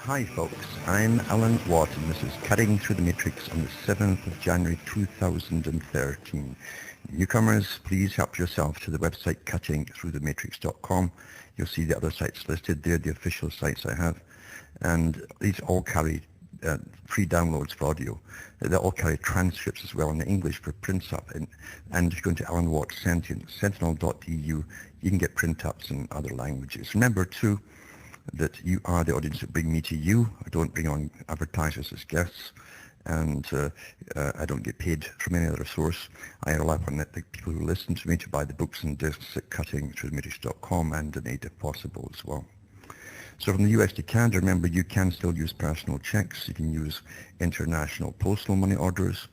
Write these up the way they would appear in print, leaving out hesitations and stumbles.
Hi folks, I'm Alan Watt and this is Cutting Through the Matrix on the 7th of January 2013. Newcomers, please help yourself to the website cuttingthroughthematrix.com. You'll see the other sites listed there, the official sites I have. And these all carry free downloads for audio. They all carry transcripts as well in English for print up. And if you go into Alan Watt Sentinel.eu, you can get print ups in other languages. Remember too, that you are the audience that bring me to you. I don't bring on advertisers as guests, and I don't get paid from any other source. I rely upon the people who listen to me to buy the books and discs at cuttingthroughthematrix.com and donate if possible as well. So from the US to Canada, remember you can still use personal checks. You can use international postal money orders.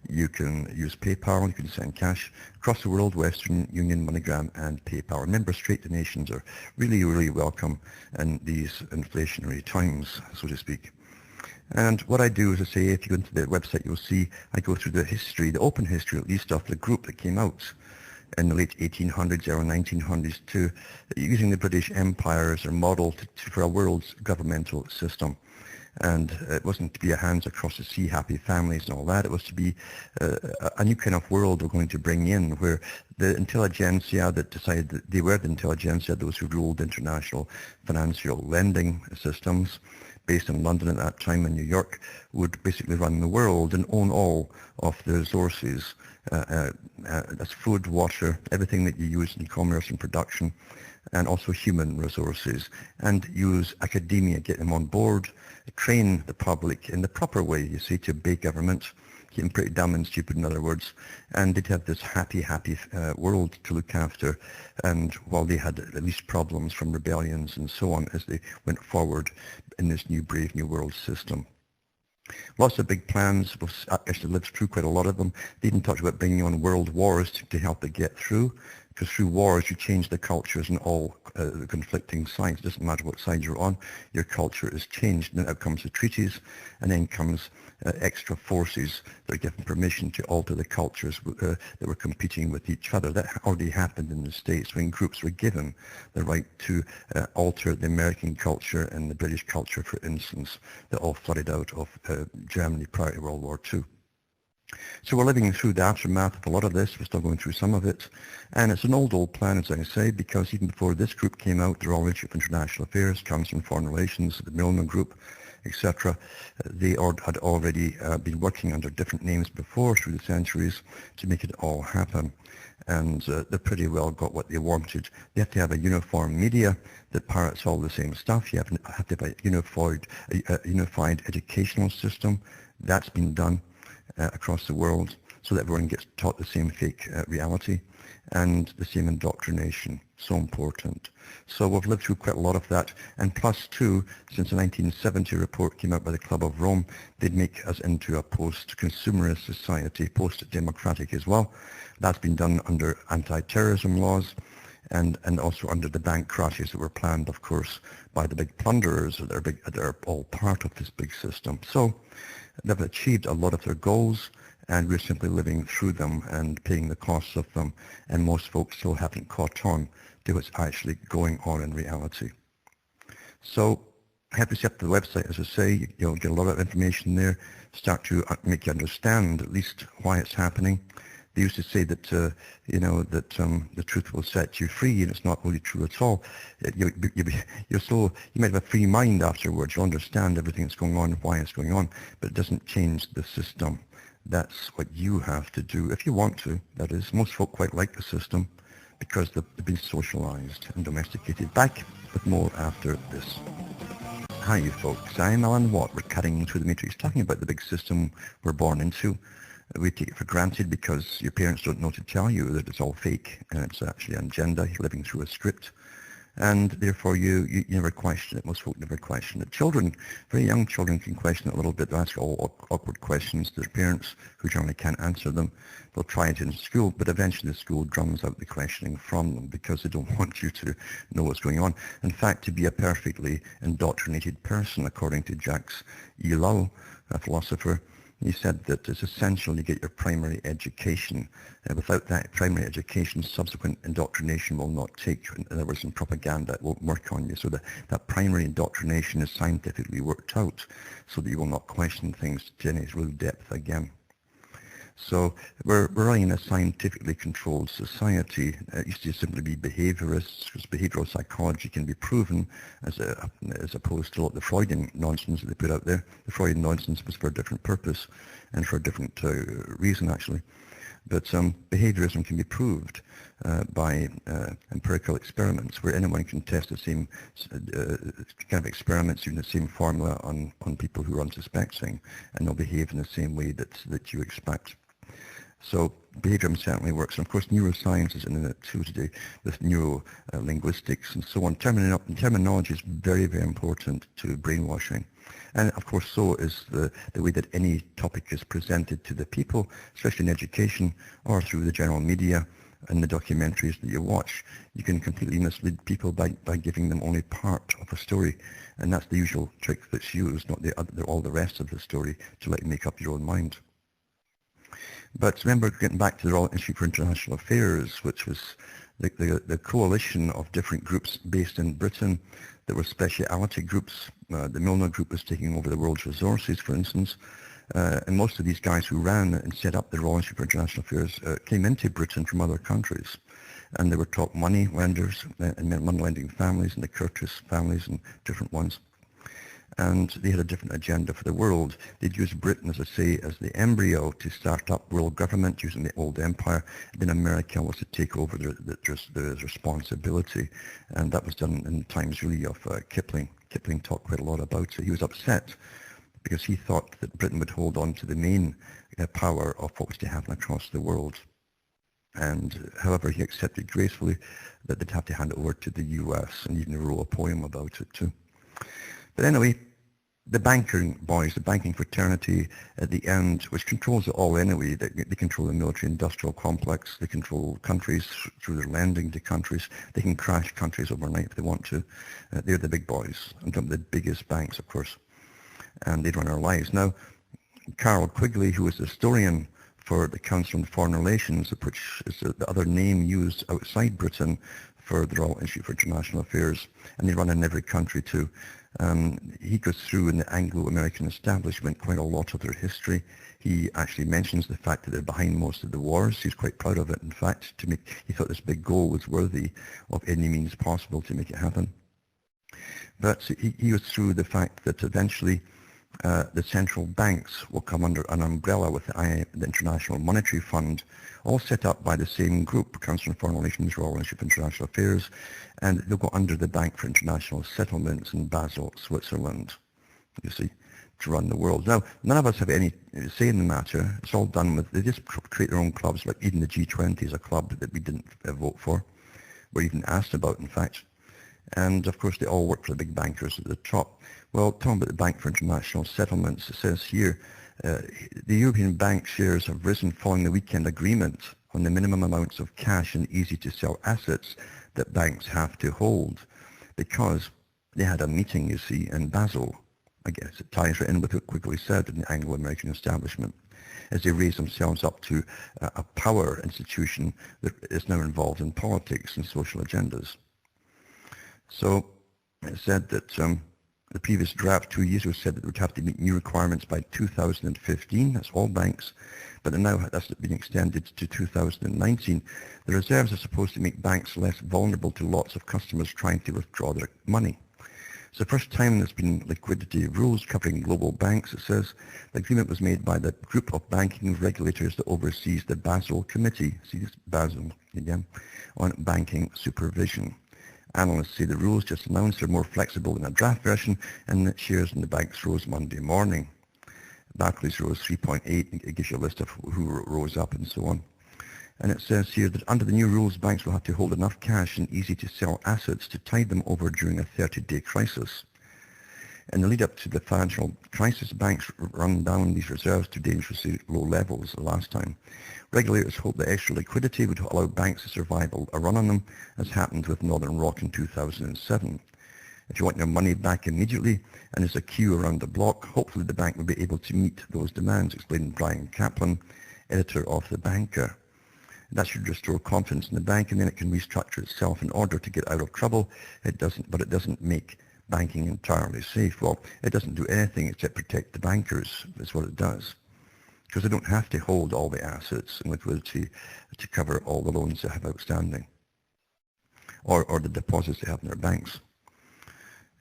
You can use PayPal, you can send cash across the world, Western Union, MoneyGram and PayPal. Remember, straight donations are really, really welcome in these inflationary times, so to speak. And what I do is I say, if you go into the website, you'll see I go through the history, the open history at least, of the group that came out in the late 1800s, early 1900s, to using the British Empire as their model for a world's governmental system. And it wasn't to be a hands across the sea, happy families and all that. It was to be a new kind of world we're going to bring in, where the intelligentsia that decided that they were the intelligentsia, those who ruled international financial lending systems, based in London at that time and New York, would basically run the world and own all of the resources. That's food, water, everything that you use in commerce and production, and also human resources, and use academia, get them on board, train the public in the proper way, you see, to obey government, keep them pretty dumb and stupid, in other words, and they'd have this happy world to look after. And while they had at least problems from rebellions and so on as they went forward in this new brave new world system. Lots of big plans. We've actually lived through quite a lot of them. They even talked about bringing on world wars to help it get through, because through wars you change the cultures and all the conflicting sides. It doesn't matter what side you're on, your culture is changed. And then out comes the treaties, and then comes extra forces that are given permission to alter the cultures that were competing with each other. That already happened in the States when groups were given the right to alter the American culture and the British culture, for instance, that all flooded out of Germany prior to World War II. So we're living through the aftermath of a lot of this. We're still going through some of it. And it's an old plan, as I say, because even before this group came out, the Royal Institute of International Affairs, Council on Foreign Relations, the Millman Group, etc., they had already been working under different names before through the centuries to make it all happen. And they pretty well got what they wanted. They have to have a uniform media that parrots all the same stuff. You have to have a unified educational system. That's been done across the world, so that everyone gets taught the same fake reality and the same indoctrination. So important. So we've lived through quite a lot of that. And plus two, since the 1970 report came out by the Club of Rome, they'd make us into a post-consumerist society, post-democratic as well. That's been done under anti-terrorism laws and also under the bank crashes that were planned, of course, by the big plunderers that are all part of this big system. So they've achieved a lot of their goals, and we're simply living through them and paying the costs of them, and most folks still haven't caught on to what's actually going on in reality. So I have to set up the website, as I say. You'll get a lot of information there, start to make you understand at least why it's happening. They used to say that, the truth will set you free, and it's not really true at all. You might have a free mind afterwards. You'll understand everything that's going on, why it's going on, but it doesn't change the system. That's what you have to do, if you want to, that is. Most folk quite like the system because they've been socialized and domesticated. Back with more after this. Hi, you folks. I'm Alan Watt. We're cutting through the matrix, talking about the big system we're born into. We take it for granted because your parents don't know to tell you that it's all fake and it's actually an agenda. You're living through a script. And therefore you never question it. Most folk never question it. Children, very young children, can question it a little bit. They'll ask all awkward questions to their parents who generally can't answer them. They'll try it in school, but eventually the school drums out the questioning from them because they don't want you to know what's going on. In fact, to be a perfectly indoctrinated person, according to Jacques Ellul, a philosopher, He said that it's essential you get your primary education. Without that primary education, subsequent indoctrination will not take you. In other words, in propaganda, it won't work on you. So that primary indoctrination is scientifically worked out so that you will not question things to any real depth again. So we're running in a scientifically controlled society. It used to simply be behaviorists, because behavioral psychology can be proven as opposed to the Freudian nonsense that they put out there. The Freudian nonsense was for a different purpose and for a different reason, actually. But behaviorism can be proved by empirical experiments where anyone can test the same kind of experiments using the same formula on people who are unsuspecting, and they'll behave in the same way that you expect. So behaviorism certainly works. And of course, neuroscience is in it too today with neuro-linguistics and so on. Terminology is very, very important to brainwashing. And of course, so is the way that any topic is presented to the people, especially in education or through the general media and the documentaries that you watch. You can completely mislead people by giving them only part of a story. And that's the usual trick that's used, not all the rest of the story, to let you make up your own mind. But remember, getting back to the Royal Institute for International Affairs, which was the coalition of different groups based in Britain. There were speciality groups. The Milner Group was taking over the world's resources, for instance. And most of these guys who ran and set up the Royal Institute for International Affairs came into Britain from other countries. And they were top money lenders and money lending families, and the Curtis families and different ones. And they had a different agenda for the world. They'd use Britain, as I say, as the embryo to start up world government using the old empire. Then America was to take over the responsibility. And that was done in times really of Kipling. Kipling talked quite a lot about it. He was upset because he thought that Britain would hold on to the main power of what was to happen across the world. And however, he accepted gracefully that they'd have to hand it over to the US, and even wrote a poem about it too. But anyway, the banking boys, the banking fraternity at the end, which controls it all anyway, they control the military-industrial complex, they control countries through their lending to countries, they can crash countries overnight if they want to. They're the big boys, and some of the biggest banks, of course, and they run our lives. Now, Carol Quigley, who is the historian for the Council on Foreign Relations, which is the other name used outside Britain for the Royal Institute for International Affairs, and they run in every country too. He goes through in the Anglo-American establishment quite a lot of their history. He actually mentions the fact that they're behind most of the wars. He's quite proud of it, in fact. He thought this big goal was worthy of any means possible to make it happen. But he goes through the fact that eventually the central banks will come under an umbrella with the International Monetary Fund, all set up by the same group, Council on Foreign Relations, Royal Institute for International Affairs, and they'll go under the Bank for International Settlements in Basel, Switzerland, you see, to run the world. Now, none of us have any say in the matter. It's all done with, they just create their own clubs, like even the G20 is a club that we didn't vote for. We're even asked about, in fact. And of course, they all work for the big bankers at the top. Well, talking about the Bank for International Settlements, it says here, the European bank shares have risen following the weekend agreement on the minimum amounts of cash and easy-to-sell assets that banks have to hold, because they had a meeting, you see, in Basel. I guess it ties right in with what Quigley said in the Anglo-American establishment, as they raise themselves up to a power institution that is now involved in politics and social agendas. So it said that the previous draft 2 years ago said that they would have to meet new requirements by 2015. That's all banks. But now that's been extended to 2019. The reserves are supposed to make banks less vulnerable to lots of customers trying to withdraw their money. It's the first time there's been liquidity rules covering global banks, it says. The agreement was made by the group of banking regulators that oversees the Basel Committee, see this Basel again, on banking supervision. Analysts say the rules just announced are more flexible than a draft version, and that shares in the banks rose Monday morning. Barclays rose 3.8. It gives you a list of who rose up and so on. And it says here that under the new rules, banks will have to hold enough cash and easy-to-sell assets to tide them over during a 30-day crisis. In the lead-up to the financial crisis, banks run down these reserves to dangerously low levels the last time. Regulators hope that extra liquidity would allow banks to survive a run on them, as happened with Northern Rock in 2007. If you want your money back immediately and there's a queue around the block, hopefully the bank will be able to meet those demands, explained Brian Kaplan, editor of The Banker. That should restore confidence in the bank, and then it can restructure itself in order to get out of trouble. It doesn't make banking entirely safe. Well, it doesn't do anything except protect the bankers, is what it does. Because they don't have to hold all the assets and liquidity to cover all the loans they have outstanding, or the deposits they have in their banks.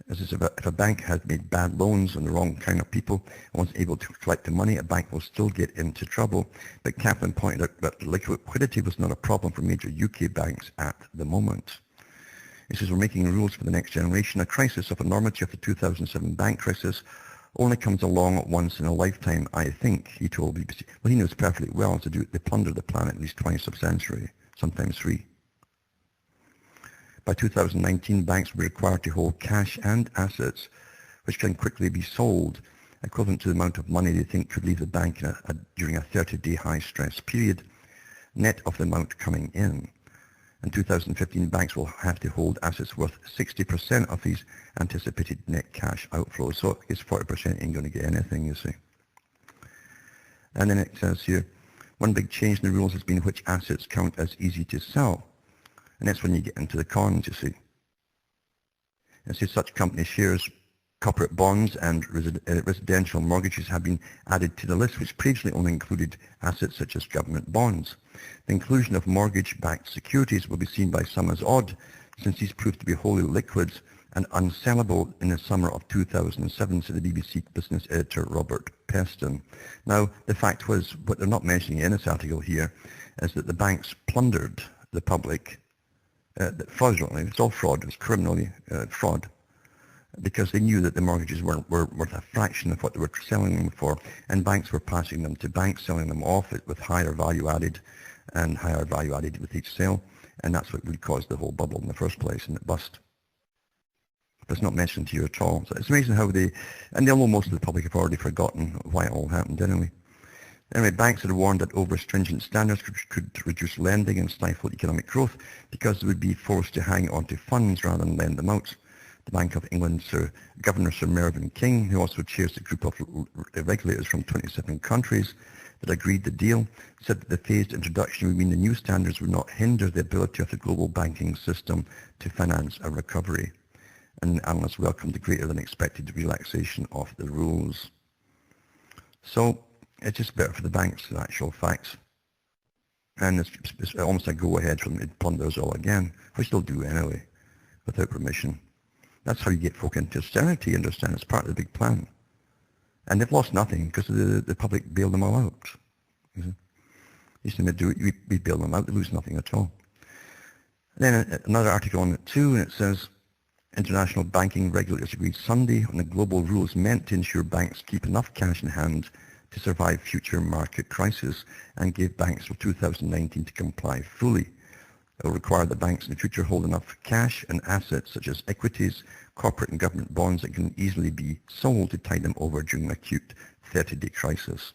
As if a bank has made bad loans on the wrong kind of people and wasn't able to collect the money, a bank will still get into trouble. But Kaplan pointed out that liquidity was not a problem for major UK banks at the moment. He says, we're making rules for the next generation. A crisis of enormity of the 2007 bank crisis only comes along once in a lifetime, I think, he told BBC. Well, he knows perfectly well to do it. They plunder the planet at least twice a century, sometimes three. By 2019, banks will be required to hold cash and assets which can quickly be sold, equivalent to the amount of money they think could leave the bank during a 30-day high-stress period, net of the amount coming in. In 2015, banks will have to hold assets worth 60% of these anticipated net cash outflows. So I guess 40% ain't going to get anything, you see. And then it says here, one big change in the rules has been which assets count as easy to sell. And that's when you get into the cons, you see. And so such company shares, corporate bonds and residential mortgages have been added to the list, which previously only included assets such as government bonds. The inclusion of mortgage-backed securities will be seen by some as odd, since these proved to be wholly liquid and unsellable in the summer of 2007, said the BBC business editor Robert Peston. Now, the fact was, what they're not mentioning in this article here, is that the banks plundered the public fraudulently. It's all fraud. It's criminally fraud, because they knew that the mortgages were worth a fraction of what they were selling them for, and banks were passing them to banks, selling them off with higher value added with each sale, and that's what really caused the whole bubble in the first place, and it bust. But it's not mentioned to you at all. So it's amazing how and although most of the public have already forgotten why it all happened anyway. Anyway, banks had warned that over-stringent standards could reduce lending and stifle economic growth because they would be forced to hang on to funds rather than lend them out. The Bank of England Governor Sir Mervyn King, who also chairs a group of regulators from 27 countries that agreed the deal, said that the phased introduction would mean the new standards would not hinder the ability of the global banking system to finance a recovery. And analysts welcomed the greater than expected relaxation of the rules. So, it's just better for the banks, in actual facts. And it's almost a go-ahead for them to plunder us all again, which they'll do anyway, without permission. That's how you get folk into austerity, you understand? It's part of the big plan. And they've lost nothing because the public bailed them all out. You see, we bail them out, they lose nothing at all. And then another article on it too, and it says, international banking regulators agreed Sunday on the global rules meant to ensure banks keep enough cash in hand to survive future market crises, and gave banks for 2019 to comply fully. It will require the banks in the future hold enough cash and assets such as equities, corporate and government bonds that can easily be sold to tide them over during an acute 30-day crisis.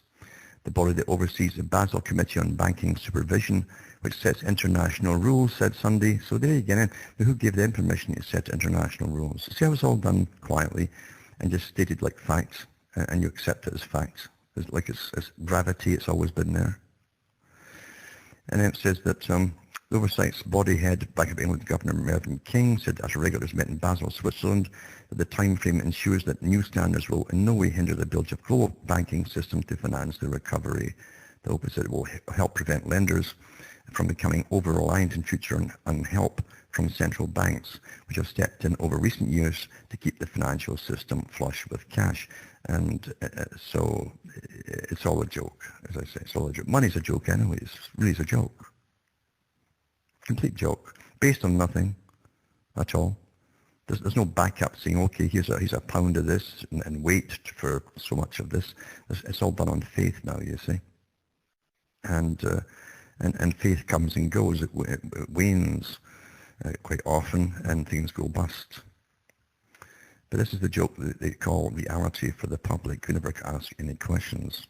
The body that oversees the Basel Committee on Banking Supervision, which sets international rules, said Sunday. So there you get it. Who gave them permission to set international rules? See how it's all done quietly and just stated like facts, and you accept it as facts. It's gravity, it's always been there. And then it says that the Oversight's body head, Bank of England Governor Mervyn King, said after regulators met in Basel, Switzerland, that the time frame ensures that new standards will in no way hinder the ability of global banking system to finance the recovery. The hope is that it will help prevent lenders from becoming over-reliant in future on help from central banks, which have stepped in over recent years to keep the financial system flush with cash. And so it's all a joke, as I say. It's all a joke. Money's a joke anyway. It's really a joke. Complete joke. Based on nothing at all. There's no backup saying, okay, here's a pound of this and wait for so much of this. It's all done on faith now, you see. And faith comes and goes. It wanes quite often, and things go bust. But this is the joke that they call reality for the public who never ask any questions.